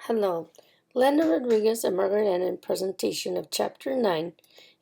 Hello, Glenda Rodriguez and Margaret Annen presentation of Chapter 9,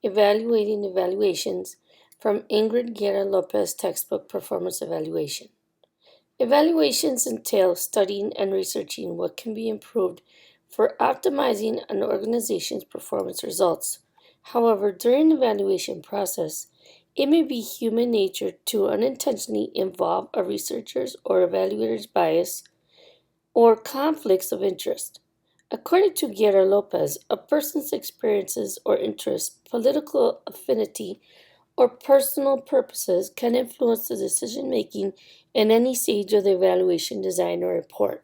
Evaluating Evaluations from Ingrid Guerra Lopez textbook Performance Evaluation. Evaluations entail studying and researching what can be improved for optimizing an organization's performance results. However, during the evaluation process, it may be human nature to unintentionally involve a researcher's or evaluator's bias or conflicts of interest. According to Guerra Lopez, a person's experiences or interests, political affinity, or personal purposes can influence the decision making in any stage of the evaluation design or report.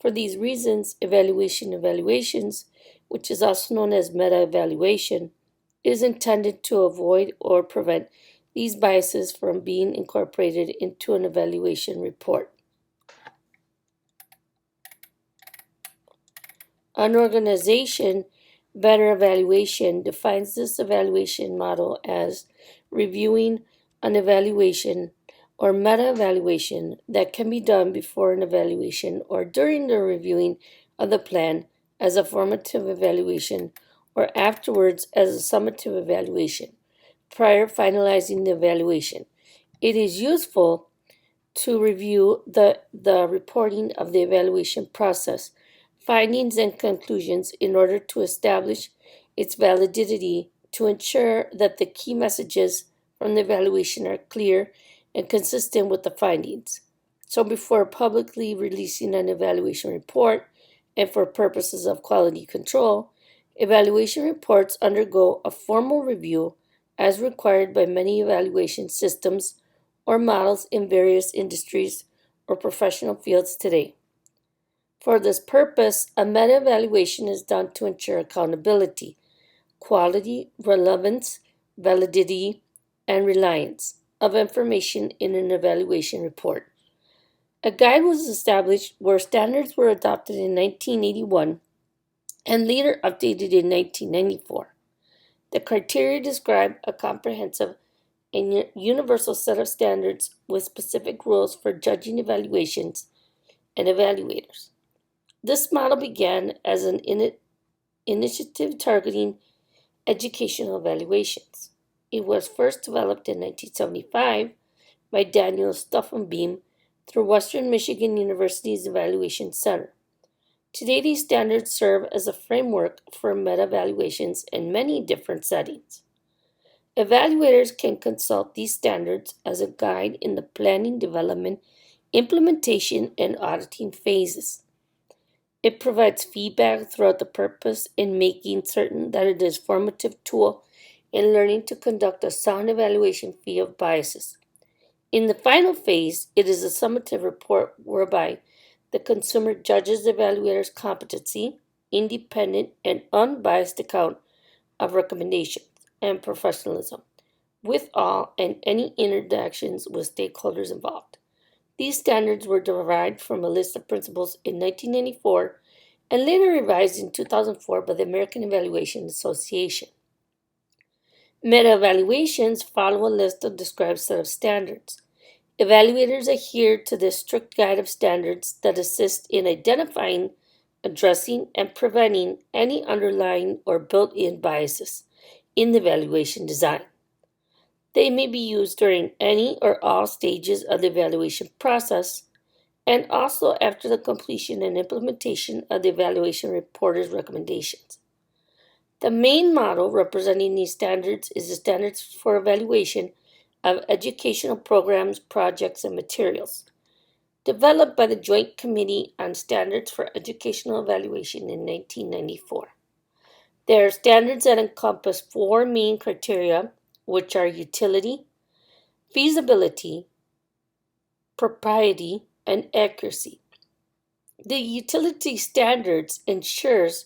For these reasons, evaluations, which is also known as meta evaluation, is intended to avoid or prevent these biases from being incorporated into an evaluation report. An organization better evaluation defines this evaluation model as reviewing an evaluation or meta evaluation that can be done before an evaluation or during the reviewing of the plan as a formative evaluation or afterwards as a summative evaluation prior finalizing the evaluation. It is useful to review the reporting of the evaluation process, findings and conclusions in order to establish its validity to ensure that the key messages from the evaluation are clear and consistent with the findings. So before publicly releasing an evaluation report and for purposes of quality control, evaluation reports undergo a formal review as required by many evaluation systems or models in various industries or professional fields today. For this purpose, a meta evaluation is done to ensure accountability, quality, relevance, validity, and reliance of information in an evaluation report. A guide was established where standards were adopted in 1981 and later updated in 1994. The criteria describe a comprehensive and universal set of standards with specific rules for judging evaluations and evaluators. This model began as an initiative targeting educational evaluations. It was first developed in 1975 by Daniel Stuffenbeam through Western Michigan University's Evaluation Center. Today, these standards serve as a framework for meta evaluations in many different settings. Evaluators can consult these standards as a guide in the planning, development, implementation, and auditing phases. It provides feedback throughout the purpose in making certain that it is a formative tool in learning to conduct a sound evaluation free of biases. In the final phase, it is a summative report whereby the consumer judges the evaluator's competency, independent, and unbiased account of recommendations and professionalism, with all and any interactions with stakeholders involved. These standards were derived from a list of principles in 1994 and later revised in 2004 by the American Evaluation Association. Meta evaluations follow a list of described set of standards. Evaluators adhere to this strict guide of standards that assist in identifying, addressing, and preventing any underlying or built-in biases in the evaluation design. They may be used during any or all stages of the evaluation process and also after the completion and implementation of the evaluation reporter's recommendations. The main model representing these standards is the Standards for Evaluation of Educational Programs, Projects, and Materials, developed by the Joint Committee on Standards for Educational Evaluation in 1994. There are standards that encompass four main criteria, which are utility, feasibility, propriety, and accuracy. The utility standards ensures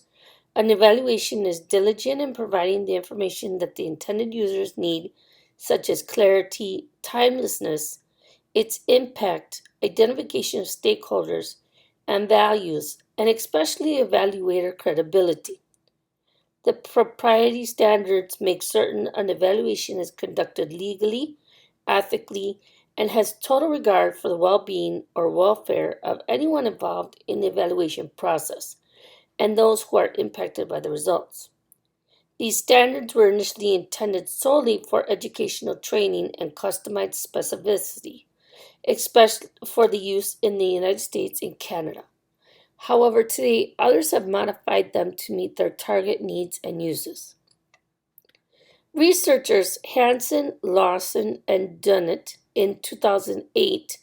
an evaluation is diligent in providing the information that the intended users need, such as clarity, timelessness, its impact, identification of stakeholders and values, and especially evaluator credibility. The propriety standards make certain an evaluation is conducted legally, ethically, and has total regard for the well-being or welfare of anyone involved in the evaluation process, and those who are impacted by the results. These standards were initially intended solely for educational training and customized specificity, especially for the use in the United States and Canada. However, today others have modified them to meet their target needs and uses. Researchers Hansen, Lawson, and Dunnett in 2008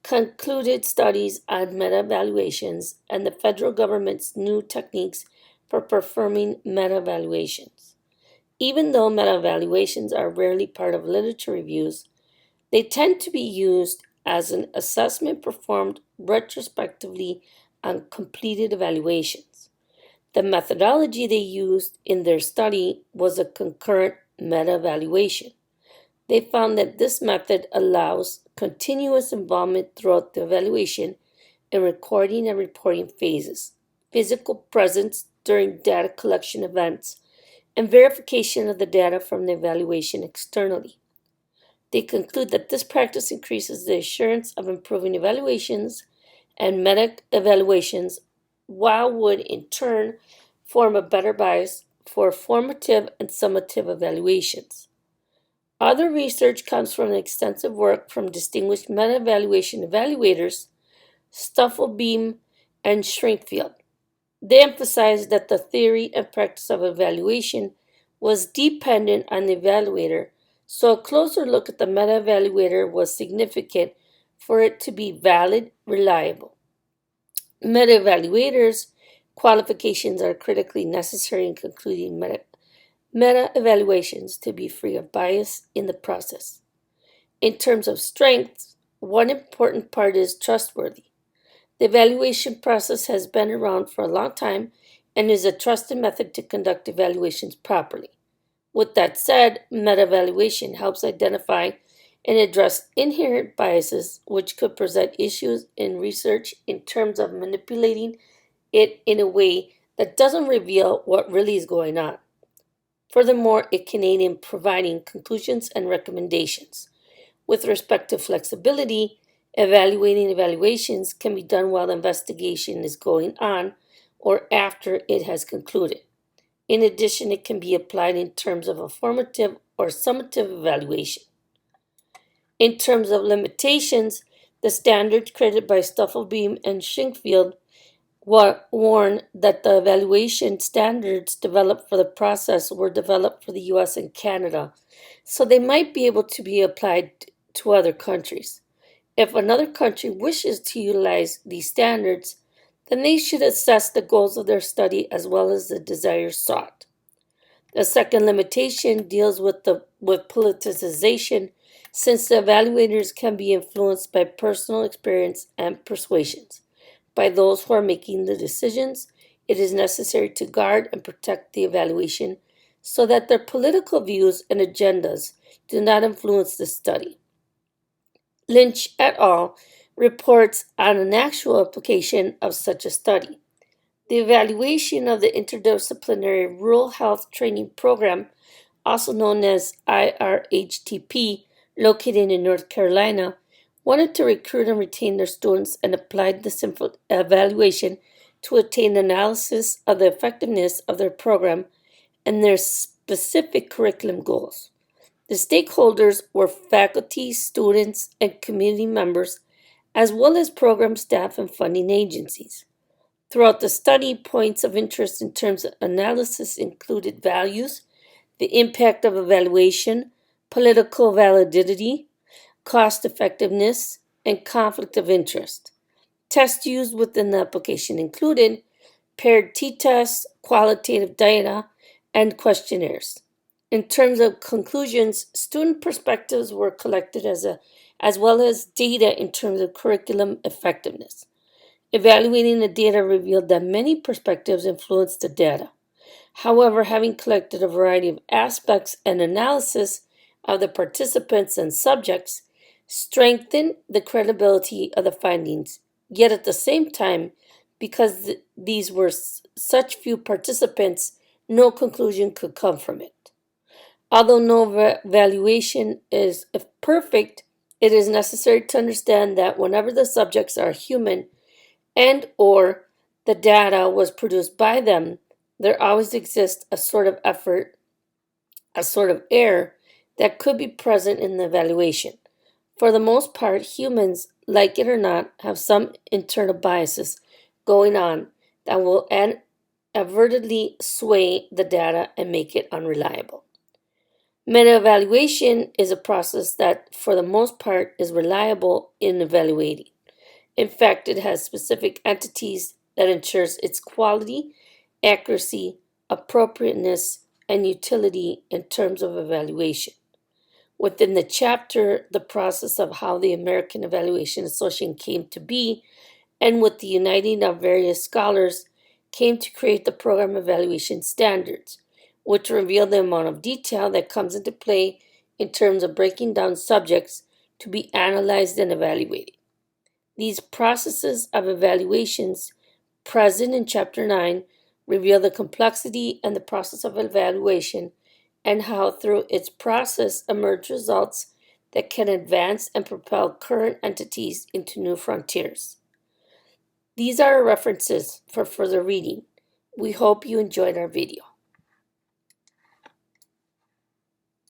concluded studies on meta evaluations and the federal government's new techniques for performing meta evaluations. Even though meta evaluations are rarely part of literature reviews, they tend to be used as an assessment performed retrospectively on completed evaluations. The methodology they used in their study was a concurrent meta evaluation. They found that this method allows continuous involvement throughout the evaluation in recording and reporting phases, physical presence during data collection events, and verification of the data from the evaluation externally. They conclude that this practice increases the assurance of improving evaluations and meta evaluations, while would in turn form a better bias for formative and summative evaluations. Other research comes from extensive work from distinguished meta evaluation evaluators, Stufflebeam and Shrinkfield. They emphasized that the theory and practice of evaluation was dependent on the evaluator, so a closer look at the meta evaluator was significant for it to be valid, reliable. Meta evaluators' qualifications are critically necessary in concluding meta evaluations to be free of bias in the process. In terms of strengths, one important part is trustworthy. The evaluation process has been around for a long time and is a trusted method to conduct evaluations properly. With that said, meta evaluation helps identify and address inherent biases which could present issues in research in terms of manipulating it in a way that doesn't reveal what really is going on. Furthermore, it can aid in providing conclusions and recommendations. With respect to flexibility, evaluating evaluations can be done while the investigation is going on or after it has concluded. In addition, it can be applied in terms of a formative or summative evaluation. In terms of limitations, the standards created by Stufflebeam and Shinkfield warn that the evaluation standards developed for the process were developed for the US and Canada, so they might be able to be applied to other countries. If another country wishes to utilize these standards, then they should assess the goals of their study as well as the desires sought. The second limitation deals with politicization, since the evaluators can be influenced by personal experience and persuasions. By those who are making the decisions, it is necessary to guard and protect the evaluation so that their political views and agendas do not influence the study. Lynch et al. Reports on an actual application of such a study. The evaluation of the Interdisciplinary Rural Health Training Program, also known as IRHTP, located in North Carolina, wanted to recruit and retain their students and applied this evaluation to attain analysis of the effectiveness of their program and their specific curriculum goals. The stakeholders were faculty, students, and community members, as well as program staff and funding agencies. Throughout the study, points of interest in terms of analysis included values, the impact of evaluation, political validity, cost effectiveness, and conflict of interest. Tests used within the application included paired t-tests, qualitative data, and questionnaires. In terms of conclusions, student perspectives were collected as well as data in terms of curriculum effectiveness. Evaluating the data revealed that many perspectives influenced the data. However, having collected a variety of aspects and analysis of the participants and subjects strengthened the credibility of the findings, yet at the same time, because these were such few participants, no conclusion could come from it. Although no evaluation is perfect, it is necessary to understand that whenever the subjects are human and or the data was produced by them, there always exists a sort of effort, a sort of error that could be present in the evaluation. For the most part, humans, like it or not, have some internal biases going on that will advertently sway the data and make it unreliable. Meta-evaluation is a process that, for the most part, is reliable in evaluating. In fact, it has specific entities that ensures its quality, accuracy, appropriateness, and utility in terms of evaluation. Within the chapter, the process of how the American Evaluation Association came to be, and with the uniting of various scholars, came to create the program evaluation standards, which reveal the amount of detail that comes into play in terms of breaking down subjects to be analyzed and evaluated. These processes of evaluations, present in Chapter 9, reveal the complexity and the process of evaluation and how through its process emerge results that can advance and propel current entities into new frontiers. These are our references for further reading. We hope you enjoyed our video.